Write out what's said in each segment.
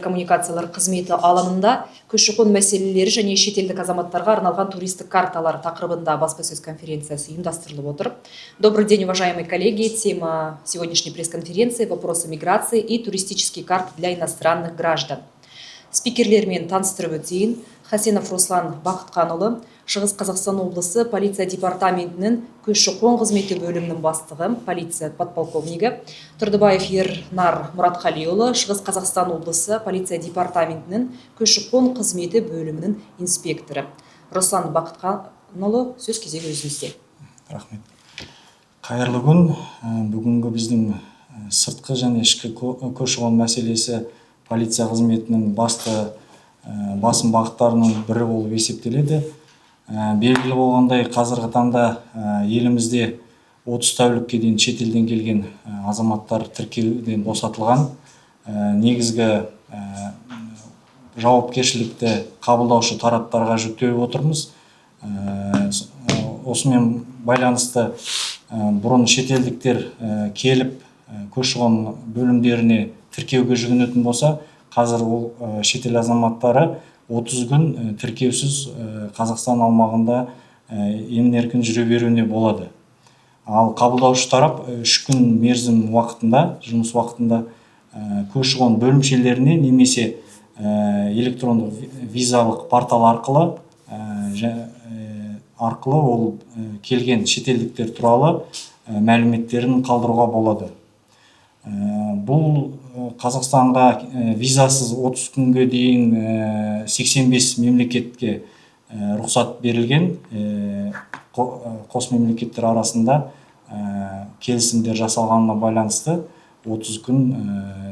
коммуникациялар қызметі алаңында көші-қон мәселелері және шетелдік азаматтарға арналған туристік карталар тақырыбында баспасөз конференциясы ұйымдастырылып отыр. Добрый день, уважаемые коллеги. Тема сегодняшней пресс-конференции – вопросы миграции и туристические карты для иностранных граждан. Спикерлермен таныстырып өтейін. Хасенов Руслан Бақытқанұлы, Шығыс Қазақстан облысы полиция департаментінің көші-қон қызметі бөлімінің бастығы, полиция подполковнигі, Тұрдыбаев Ернар Мұратқалиұлы, Шығыс Қазақстан облысы полиция департаментінің көші-қон қызметі бөлімінің инспекторы. Руслан Бақытқанұлы, сөз кезегі өзіңізде. Рахмет. Қайырлы күн. Бүгінгі біздің сыртқы және ішкі көші-қон мәселесі полиция қызметінің басым бағыттарының бірі болып есептеледі. Белгілі болғандай, қазіргі таңда елімізде 30 тәулікке дейін шетелден келген азаматтар тіркеуден босатылған. Негізгі жауапкершілікті қабылдаушы тараптарға жүктеп отырмыз. Осымен байланысты бұрын шетелдіктер келіп көші-қон бөлімдеріне тіркеуге жүгінетін болса, қазір ол шетел азаматтары 30 күн тіркеусіз Қазақстан аумағында емін-еркін жүре беруіне болады. Ал қабылдаушы тарап 3 күн мерзім уақытында, жұмыс уақытында көші-қон бөлімшелеріне немесе электрондық визалық портал арқылы ол келген шетелдіктер туралы мәліметтерін қалдыруға болады. Бұл Қазақстанға визасыз 30 күнге дейін 85 мемлекетке рұқсат берілген. Қос мемлекеттер арасында келісімдер жасалғанына байланысты 30 күн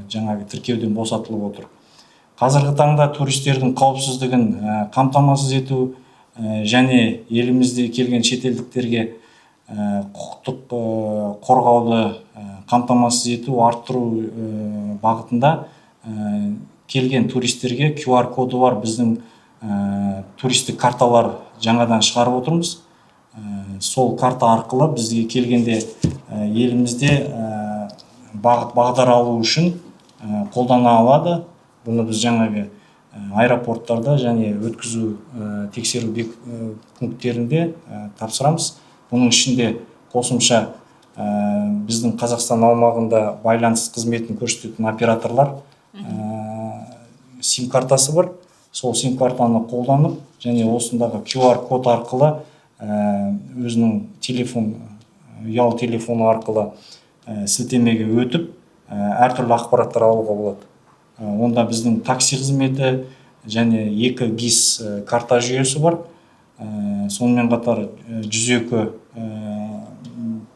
жаңағы тіркеуден босатылып отыр. Қазіргі таңда туристердің қауіпсіздігін қамтамасыз ету және елімізде келген шетелдіктерге құқықтық қорғауды қамтамасыз ету, арттыру бағытында келген туристерге QR коды бар біздің туристік карталар жаңадан шығарып отырмыз. Сол карта арқылы бізге келгенде елімізде бағдар алу үшін қолдана алады. Бұны біз жаңағы аэропорттарда және өткізу тексеру пункттерінде тапсырамыз. Бұның ішінде қосымша біздің Қазақстан аумағында байланыс қызметін көрсететін операторлар сим картасы бар. Сол сим картаны қолданып және осындағы QR код арқылы өзінің ұялы телефоны арқылы сілтемеге өтіп әртүрлі ақпараттар алуға болады. Онда біздің такси қызметі және 2 ГИС карта жүйесі бар. Сонымен қатар 102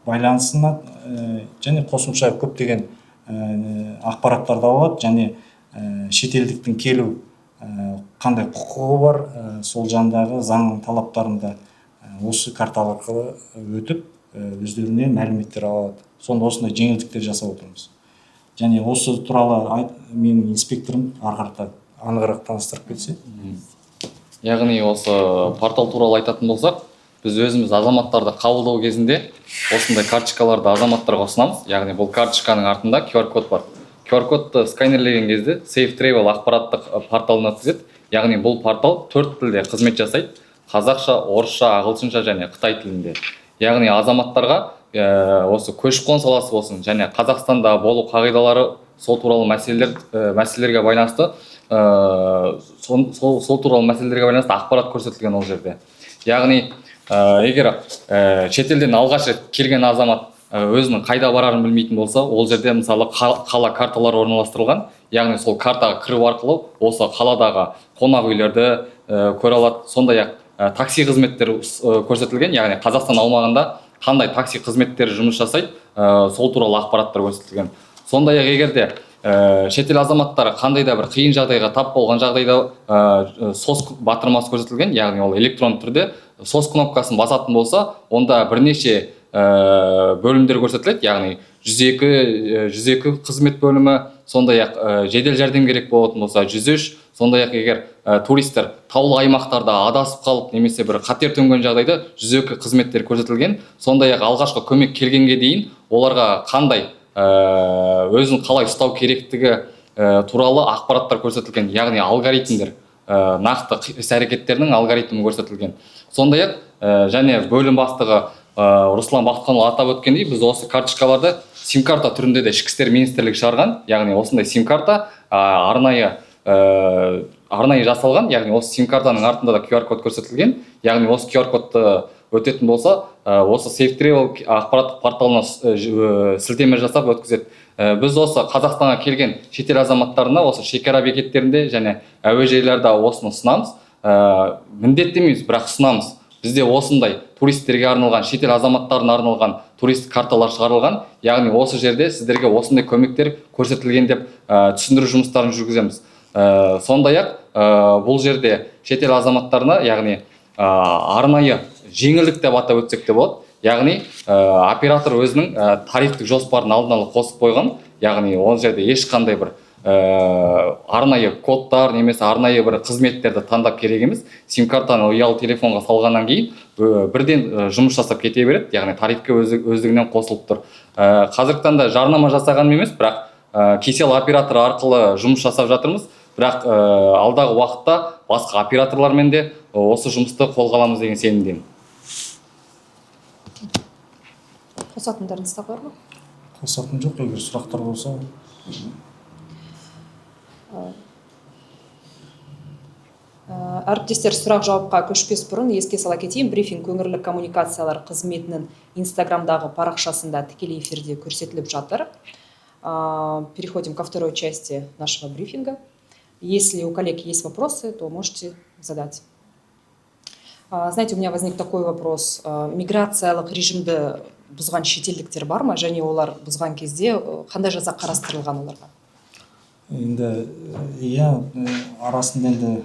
байланысына және қосымша көптеген ақпараттарды алады және шетелдіктің келу қандай құқығы бар, сол жандағы заң талаптарында осы карта арқылы өтіп өздеріне мәліметтер алады. Сонда осындай жеңілдіктер жасап отырмыз. Және осы туралы менің инспекторым арқарта анығырақ таныстырып кетсе. Яғни осы портал туралы айтатын болсақ, біз өзіміз азаматтарды қабылдау кезінде осындай карточкаларды азаматтарға ұсынамыз. Яғни бұл карточканың артында QR код бар. QR кодты сканерлеген кезде Safe Travel ақпараттық порталына өткізеді. Яғни бұл портал 4 тілде қызмет жасайды: қазақша, орысша, ағылшынша және қытай тілінде. Яғни азаматтарға осы көші-қон саласы болсын және Қазақстанда болу қағидалары, сол туралы мәселелерге байланысты сол туралы мәселелерге байланысты ақпарат көрсетілген ол жерде. Яғни егер шетелден алғаш рет келген азамат өзінің қайда барарын білмейтін болса, ол жерде мысалы қала карталары орналастырылған. Яғни сол картаға кіру арқылы осы қаладағы қонақ үйлерді көре алады. Сондай-ақ такси қызметтері көрсетілген. Яғни Қазақстан аумағында қандай такси қызметтері жұмыс жасайды, сол туралы ақпараттар көрсетілген. Сондай-ақ егерде шетел азаматтары қандай да бір қиын жағдайға тап болған жағдайда SOS батырмасы көрсетілген. Яғни ол электронды түрде SOS кнопкасын басатын болса, онда бірнеше бөлімдер көрсетіледі. Яғни 102 қызмет бөлімі, сондай-ақ жедел жәрдем керек болатын болса 103, сондай-ақ егер туристер таулы аймақтарда адасып қалып немесе бір қатер төнген жағдайда 102 қызметтер көрсетілген. Сондай-ақ алғашқы көмек келгенге дейін оларға қандай өзін қалай ұстау керектігі туралы ақпараттар көрсетілген, яғни алгоритмдер, нақты іс-әрекеттерінің алгоритмі көрсетілген. Сондай-ақ және бөлім бастығы Руслан Бақытханұлы атап өткендей, біз осы карточкаларды сим-карта түрінде де ішкі істер министрлігі шығарған, яғни осындай сим-карта арнайы жасалған, яғни осы сим-картаның артында да QR-код көрсетілген, яғни осы QR-кодты өтетін болса, осы SafeTravel ақпараттық порталына сілтеме жасап өткізеді. Біз осы Қазақстанға келген шетел азаматтарына осы шекара бекеттерінде және әуежайларда осыны ұсынамыз. Міндетті емес, бірақ ұсынамыз. Бізде осындай туристерге арналған, шетел азаматтарына арналған турист карталар шығарылған, яғни осы жерде сіздерге осындай көмектер көрсетілген деп түсіндіру жұмыстарын жүргіземіз. Сондай-ақ бұл жерде шетел азаматтарына, яғни арнайы жеңілдік деп атап өтсек те болады. Яғни оператор өзінің тарифтік жоспарын алдын ала қосып қойған, яғни ол жерде ешқандай бір арнайы кодтар немесе арнайы бір қызметтерді таңдап керек емес. Сим-картаны ұялы телефонға салғаннан кейін бірден жұмыс жасап кете береді, яғни тарифке өздігінен қосылып тұр. Қазіргі таңда жарнама жасаған емес, бірақ кесел операторы арқылы жұмыс жасап жатырмыз. Бірақ алдағы уақытта басқа операторлармен де осы жұмысты қолға аламыз деген сенімдемін. Қосатындарыңыз да бар ма? Қосатын жоқ, егер сұрақтар болса. Әріптестер, сұрақ-жауапқа көшпес бұрын еске сала кетейін, брифинг өңірлік коммуникациялар қызметінің Инстаграмдағы парақшасында тікелей эфирде көрсетіліп жатыр. Переходим ко второй части нашего брифинга. Если у коллег есть вопросы, то можете задать. Знаете, у меня возник такой вопрос. Миграциялық режимді бұзған шетелдіктер бар ма? Және олар бұзған кезде қандай жаза қарастырылған оларға? Енді, арасында енді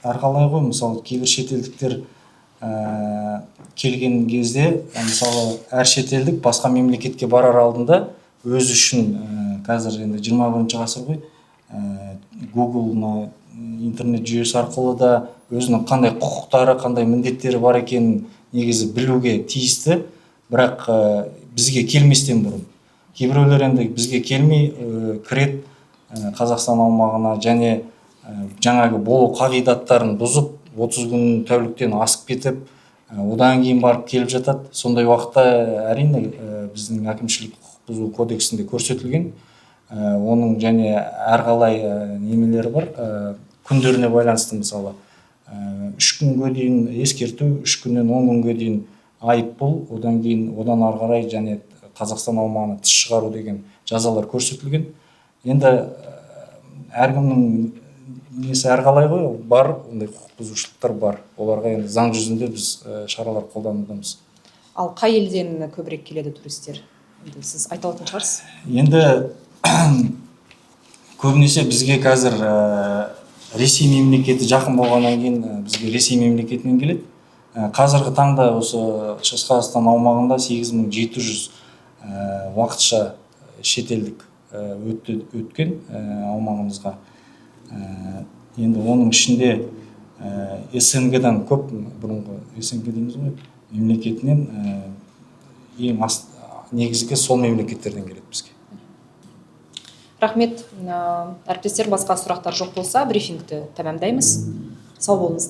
әрқалай ғой, мысалы, кейбір шетелдіктер келген кезде, мысалы, әр шетелдік басқа мемлекетке барар алдында өз үшін, қазір енді 21 ғасыр ғой, Google интернет жүйесі арқылы да өзінің қандай құқықтары, қандай міндеттері бар екенін негізі білуге тиісті, бірақ бізге келместен бұрын. Кейбіреулер енді бізге келмей кіреді Қазақстан аумағына және жаңағы болу қағидаттарын бұзып, 30 күн тәуліктен асып кетіп, одан кейін барып келіп жатады. Сондай уақытта әрине біздің әкімшілік құқық бұзу кодексінде көрсетілген. Оның және әрқалай немелері бар. Күндеріне байланысты, мысалы, 3 күнге дейін ескерту, 3 күннен 10 күнге дейін айыппұл, одан кейін одан ары қарай және Қазақстан аумағына тыс шығару деген жазалар көрсетілген. Енді әркімнің несі әрқалай ғой, бар, ондай құқық бұзушылықтар бар. Оларға енді заң жүзінде біз шаралар қолданудамыз. Ал қай елден көбірек келеді туристер? Сіз айта алатын шығарсыз? Енді көбінесе бізге қазір Ресей мемлекеті жақын болғаннан кейін бізге Ресей мемлекетінен келеді. Қазіргі таңда осы Шығыс Қазақстан аумағында 8700 уақытша шетелдік өткен аумағымызға. Енді оның ішінде СНГ-дан көп, бұрынғы СНГ дейміз ғой, мемлекетінен ең негізгі сол мемлекеттерден келеді бізге. Рахмет. Әріптестер, басқа сұрақтар жоқ болса, брифингті тәмамдаймыз. Сау болыңыз.